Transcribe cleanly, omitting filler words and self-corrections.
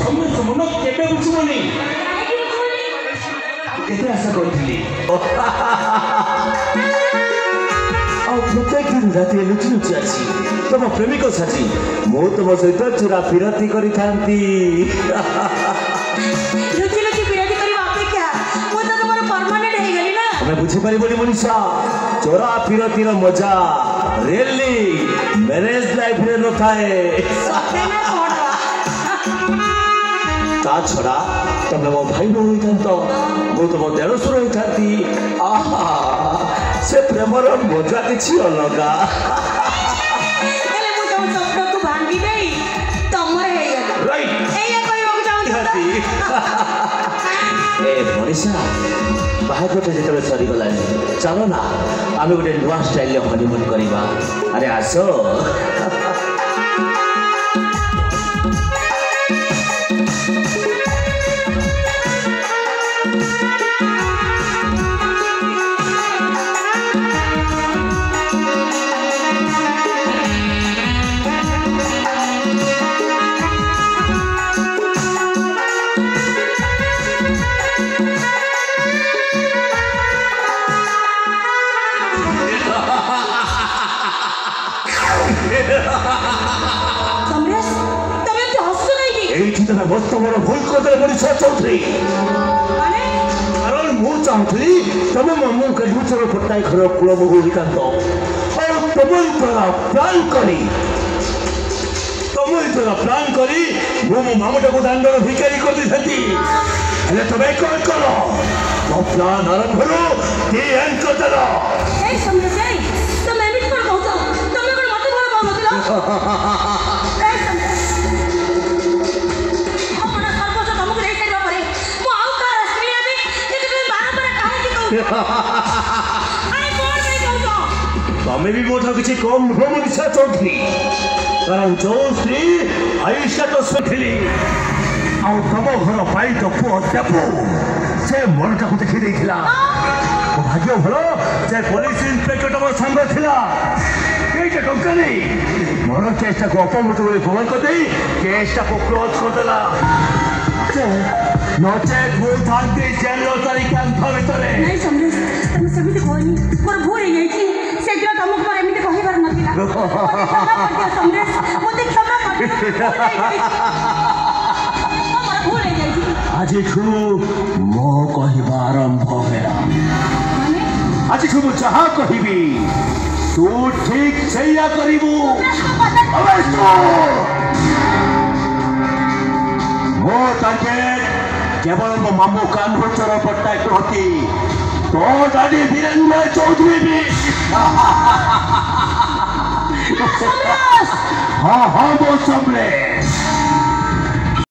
ସମସ୍ତ ମନ କେବେ ବୁଝିବନି କେତେ ଆଶା କରିଥିଲି ଆଉ ପ୍ରତ୍ୟେକ ଦିନ ରାତିରେ ଲୁଚି ଲୁଚି ଆସି ତମ ପ୍ରେମିକ ସାଥୀ ମୁଁ ତମ ସହିତ ଚୋରା ଫିରତି କରିଥାନ୍ତି ତମେ ବୁଝିପାରିବନି ମନୀଷା ଚୋରା ଫିରତିର ମଜା ରିଏଲି ମ୍ୟାରେଜ ଲାଇଫରେ ନଥାଏ ତା ଛଡ଼ା ତମେ ମୋ ଭାଇ ବୋହୂ ହୋଇଥାନ୍ତ ମୁଁ ତମ ଦେଢ଼ଶୁର ହୋଇଥାନ୍ତି ଆହା ସେ ପ୍ରେମର ମଜା କିଛି ଅଲଗା ମନୀଷା ବାହାଘରଟା ଯେତେବେଳେ ସରିଗଲାଣି ଚାଲ ନା ଆମେ ଗୋଟେ ନୂଆ ଷ୍ଟାଇଲରେ ହନିମୁନ୍ କରିବା ଆରେ ଆସ ତମେ ମସ୍ତ ବଡ଼ ଭୁଲ କରିଦେଲେ ମନୀଷା ଚୌଧୁରୀ କାରଣ ମୁଁ ଚାହୁଁଥିଲି ତମେ ମାମୁଁ କେନ୍ଦୁଝର ପଟ୍ଟନାୟକର କୁଳବୋହୂ ହୋଇଥାନ୍ତ ଆଉ ତମରି ଦ୍ୱାରା ପ୍ଲାନ୍ କରି ମୁଁ ମୋ ମାମୁଁଟାକୁ ଦାଣ୍ଡର ଭିକାରୀ କରିଦେଇଥାନ୍ତି ହେଲେ ତମେ କ'ଣ କର ମୋ ପ୍ଲାନ୍ ଆରମ୍ଭରୁ କରିଦେଲ तमें भी मोटा किसी कम नुह मनीषा चौधरी कारण जो स्त्री आयुषा तो थी तम घर पाई तो पुओ देपु से मनटा को देखी देथिला भाग्य भल से पुलिस इन्स्पेक्टर तुम संग थिला केटा टंका नहीं मोर केसटा को अपमृत प्रमाण कर दे केसटा को क्लोज कर देला नचेत हुई थांती जेल तारी कैंप भितरे नहीं समरेश तुम सभी कहनी मोर भूल हो गई थी से दिन तुमको पर एमिते कहिबार नथिला समरेश मते क्षमा कर भूल हो गई आज ठू मो कहिबा आरंभ हेला माने आज ठू जहा कहिबी तू ठीक सैया करिबू अबे मो टार्गेट केवल मो मामू कानपुर पट्टनायक होती तो दादी वीरेंद्र चौधरी भी हाँ हाँ वो समरेश